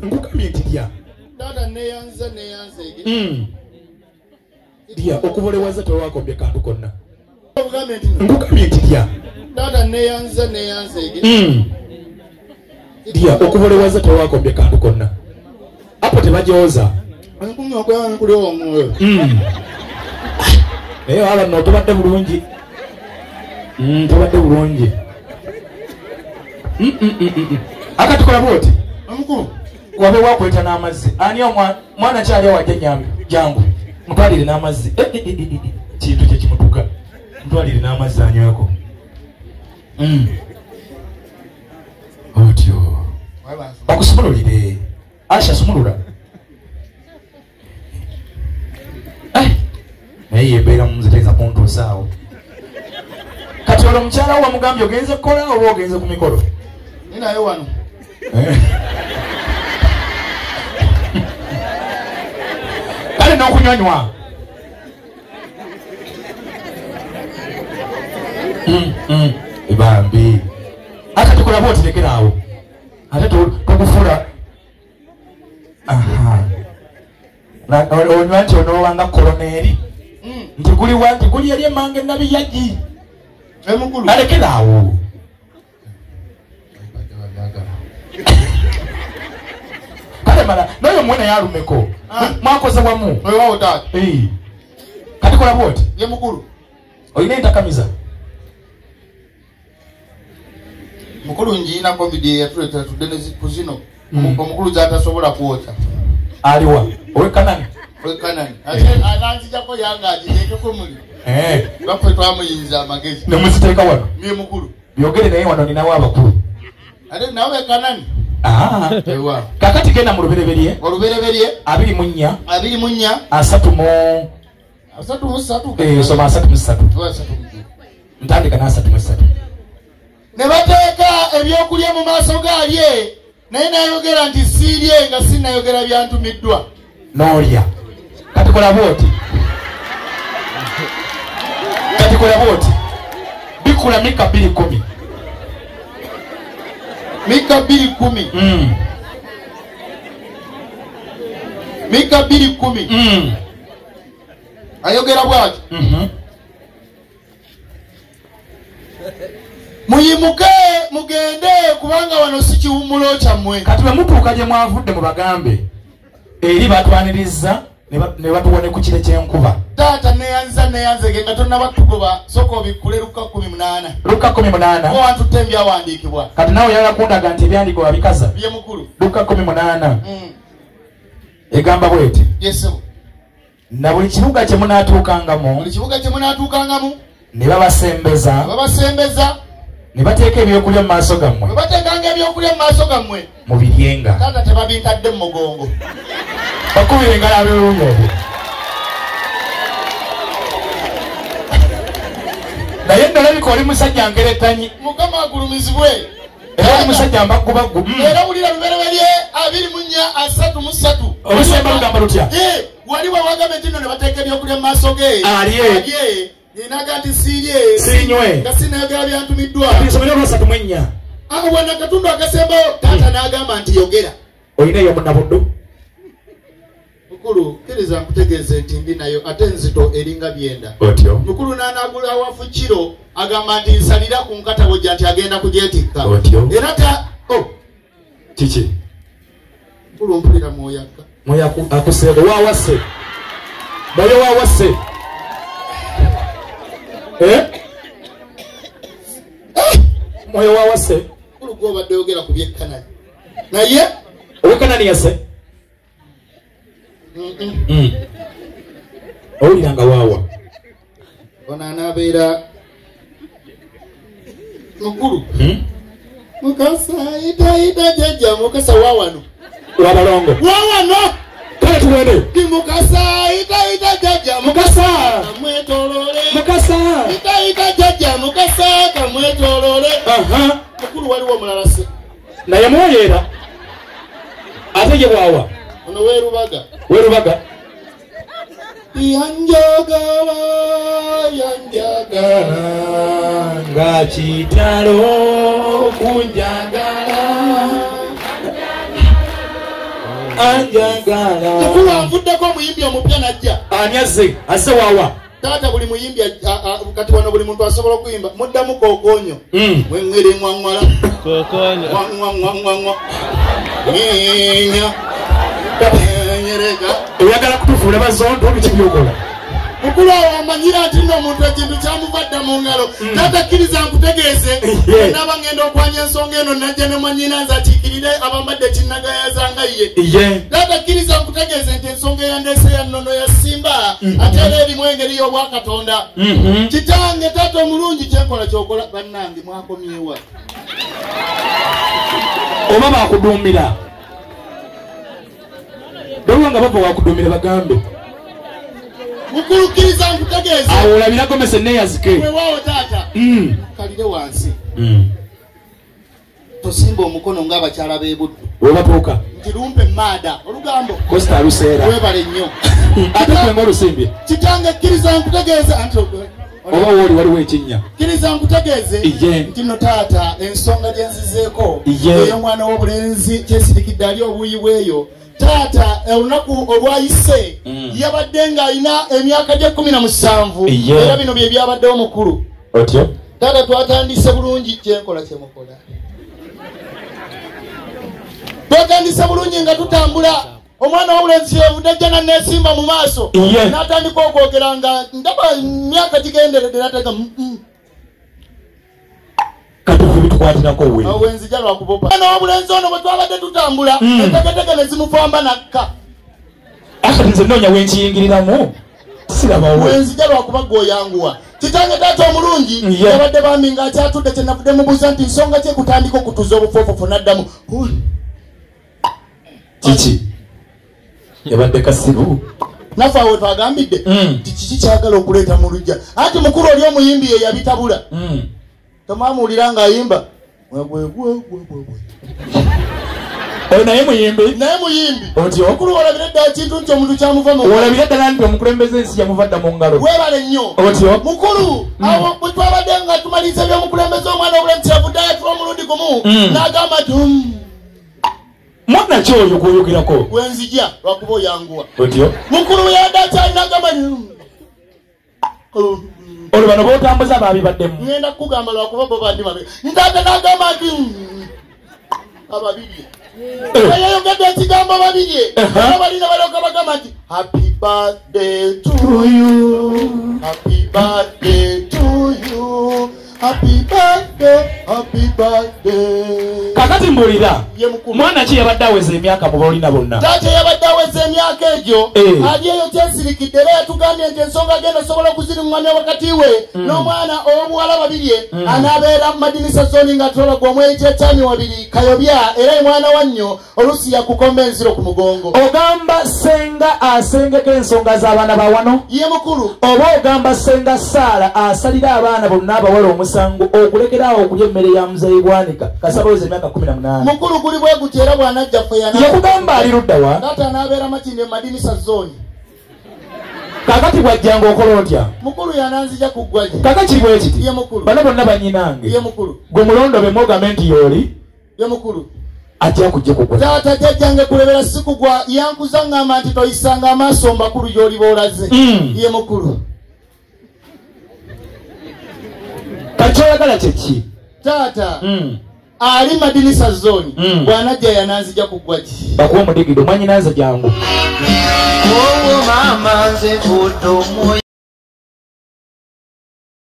Ngukamentidia. Dada neyanze. Dia okubolewaza tewakobye kantu konna. Ngukamentidia. Dada neyanze. Dia okubolewaza tewakobye kantu konna. Apo tebajoza. Ankumwa kwa kuli omwoyo. Ala no tobadde bulungi. Tobadde bulungi. Akatukola bwoti. Amukulu. Wabe wakweta n'amazzi. Ani mwana kyali awadde nyambi jangu. Mutwalire n'amazzi. Kintu kye kimutuka. Mutwalire n'amazzi anyweko. Otyo. Bakusumululire. Asha sumulula. Naye yebeera muziteeza kuntuusaawo. Kati olwo mukyala wo wamugambye ogenze kukola oba ogenze ku mikolo? Ninayo wano. Kale n'okunyonywa. Bambi. Ate tukola bwoti lekeraawo. Ate tokufula. Onywa nti onoowanga koloneri. Nti guli eri emange nabiyagi. Emukulu. Alekeraawo. Kale mala, noyo mwana yalumeko. Mwakoze wamu. Oyo wawo taata. Kati kola bwoti. Ye mukulu. Oyina entakamiza. Mukulu njiina COVID yatuleta tudene kuzino. Omukulu zatasobola kwota. Aliwa. Owe Kanani. Owe Kanani. Ananzijako yanga agiteekeko muli. Baffe twamuyinza amagezi. Ne muziteeka wano. Ye mukulu. Byogere naye wano ninawo abakulu. Ate nawe Kanani. Ewa. Kakati genda mu lubereberye. Olubereberye. 24. 24. 3 3. Soma 3. Ntandika na 3. Ne bateeka ebyokulya mu maaso galye. Naye nayogera nti siirye nga sinayogera byantumiddwa. N'olya. Kati kola bwoti. Bikula Mika 2:10. Mika 2:10. Mika 2:10. Ayogera bwati. Muyimuke mugende kubanga wano si kiwumulo kyammwe. Kati bwe mutuuka gye mwavudde mu bagambe eri batwaniriza ne batuwone ku kire ky'enkuba. Taata neyanze nga tonnaba tugoba sooka obikkule Luka 18. Luka 18. Owantu tembyawandiikibwa. Kati nawe yala kundaga nti ebyandiko babikaza. Bye mukulu. Luka 18. Egamba bweti. Yesebo. Na buli kibuga kye munaatuukangamu. Ne babasembeza. Ne bateeka ebyokulya mu maaso gammwe. Mu biryenga. Taata tebabintadde mu mugongo. Bakubire engalo ab'ebirungi obwo. Naye ndalabika oli musajja nkerettanyi. Mukama agulumizibwe. Era oli musajja mbaggubagu. Era wulira lubereberye 24:3. Olusemba lugamba lutya? Wali wawagambe nti nno ne bateeka ebyokulya mu maaso ge. Alye. Ninaga nti siirye. Sinywe. Nga sinayogera byantumiddwa. Isomero lwa 3:4. Wana katundu akasembayo taata n'agamba nti yogera. Oyina eyo munnabuddu? Mukulu kkiriza nkutegeeze nti ndi nayo ate nzito eringa byenda. Otyo. Mukulu n'anaagula awafu kiro agamba nti nsalira ku nkatabojja nti agenda kugyetikka. Otyo. Era ta kiki? Mukulu mpulira mwoyaka. Mwoyaku akuseebo waawase. Moyo waawase. Moyo waawase. Mukulu gw'obadde yogera ku by'ekkanani. Naye ow'ekkanani yase. Owulira nga waawa. Ono anaabeera mukulu. Mukasa ayita jjajja Mukasa waawano. Wabalongo. Waawano. Kale tuwende. Mukasa ayita jjajja Mukasa. Kamwetoolole. Mukasa. Ayita jjajja Mukasa kamwetoolole. Mukulu waliwo omulala se. Naye mwoyeera. Ate gye bwawa. Ono weerubaga. Weerubaga. Yanjagala nga kitalo kunjagala anjagala. Mukulu anvuddeko omuyimbi omupya najja. Ani azze? Azze waawa? Taata buli muyimbi kati wano buli muntu asobola okuyimba. Muddamu kookoonyo. Mwengere ngwangwala. Kookoonyo. Ngwangwangwangwa. Nyenya. Nyereka. Oyagala kutufuula bazonto biki byokola? Mukulu amanyira nti nno omuntu ekintu kyamuvadda mu ngalo. Taata kkiriza nkutegeeze. Naba ngenda okwanya ensonga eno najja ne mwanyina nze atiikirire abambadde kinnagayazanga ye. Taata kkiriza nkutegeeze nti ensonga eyandeese ya nnono yasimba ate era erimu engeri y'obwakatonda. Kitange taata omulungi kyenkola kyokola bannange mwakomyewa. Oba baakuduumira. Baliwo nga bava wakuduumira bagambe. Mukulu kkiriza nkutegeeze. Awo olabira gomese neeyazike. Weewaawo taata. Kalire wansi. Tosimba omukono ng'abakyala b'e Buddu. Webatuuka. Nti lumpe maada. Olugambo. Costa aluseera. Weebale nnyo. Ate gwe olusimbye. Kitange kkiriza nkutegeeze. Oba wooli waliwo ekinnya. Kkiriza nkutegeeze. Nti nno taata ensonga gye nzizeeko. Ey'omwana w'obulenzi kyesirikidde ali obuuyi bweyo. Taata olunaku olwayise yabadde ng'alina emyaka gye 17 era bino bye byabaddewo mukulu. Otyo? Taata twatandise bulungi kyenkola kyemukola. Twatandise bulungi nga tutambula. Omwana w'obulenzi kyevudde ajja nanneesimba mu maaso. N'atandika okwogera nga ndaba emyaka gigenderedde n'atega katufu bitukwatirako we. Owenzija lwakubopa. Omwana w'obulenzi ono bwe twabadde tutambula entegetege ne zimufamba nakka. Ate nze nnoonya wenkiyingiriramu sirabawo. Owenzija lwakuba gwoyanguwa. Kitange taata omulungi yabadde bambi ng'akyatudde kye navudde mubuuza nti nsonga kye kutandika okutuza obufoofofu n'addamu. Kiki? Yabadde kasiru. Naffe awo twagambidde nti kiki kyagala okuleeta mu luggya. Anti mukulu oli omuyimbi ye yabitabula. Tomwamuwulira ng'ayimba. Oyo naye muyimbi? Naye muyimbi. Otyo? Mukulu olabira ddala ekintu nti omuntu kyamuva mu ngalo. Olabira ddala nti omukulembeze ensi yamuvadda mu ngalo. Weebale nnyo. Otyo? Mukulu awo bwe twabadde nga tumaliriza eby'omukulembeze omwana w'obulenzi yavudde ayatula omulundi gumu n'agamba nti mwana ki oyo gwoyogerako? Wenzija lwakuba oyanguwa. Otyo? Mukulu yadde akyali n'agamba olwo bano b'otambuza baabibaddemu. Ngenda kukugamba lwakuba bo bandi babiri. Ntaata n'agamba nti ababirye. Yayogedde ekigambo babirye. Era balina balyoka bagamba nti happy birthday to you. Happy birthday to you. Happy birthday, happy birthday. Kakati mbulira. Mwana ki yabadde aweza emyaka mu balina bonna? Taata yabadde aweza emyaka egyo. Ali eyo kyesirikidde era yatugambye nti ensonga agenda osobola okuziruŋŋamya wakati we n'omwana ow'obuwala babirye anaabeera mu madinisa zooni ng'atoola gwe omweyita ekyami wabiri kayobya era ye mwana wa nnyo oluusi yakukomba enziro ku mugongo. Ogamba senga asengeka ensonga z'abaana ba wano? Ye mukulu. Oba ogamba senga Saala asalira abaana bonna abawala omusango okulekeraawo okulya emmere ya muzeeyi Bwanika kasabaweza emyaka 18. Mukulu guli bwe guti era bw'anajja ffe yakugamba ali ludda wa? Taata anaabeera makindi mu madinisa zooni. Kakati bwajjanga okola otya? Mukulu yananzija ku ggwaje. Kaka kiri bwe kiti? Ye mukulu. Bano bonna banyinange. Ye mukulu. Gwe mulondobe mwogambe nti yooli? Ye mukulu. Ajja kujja kugwa. Taata jjajjange kulebera si kugwa yankuza ng'amba nti toyisanga amaaso mbakulu gy'oli boolaze. Ye mukulu. Kakyoyagala kyeki? Taata ali madinisa zooni bw'anajja yananzija ku ggwaje. Bakuwa omudigido mwanyinanze jangu. Oh mama nze mvuddemu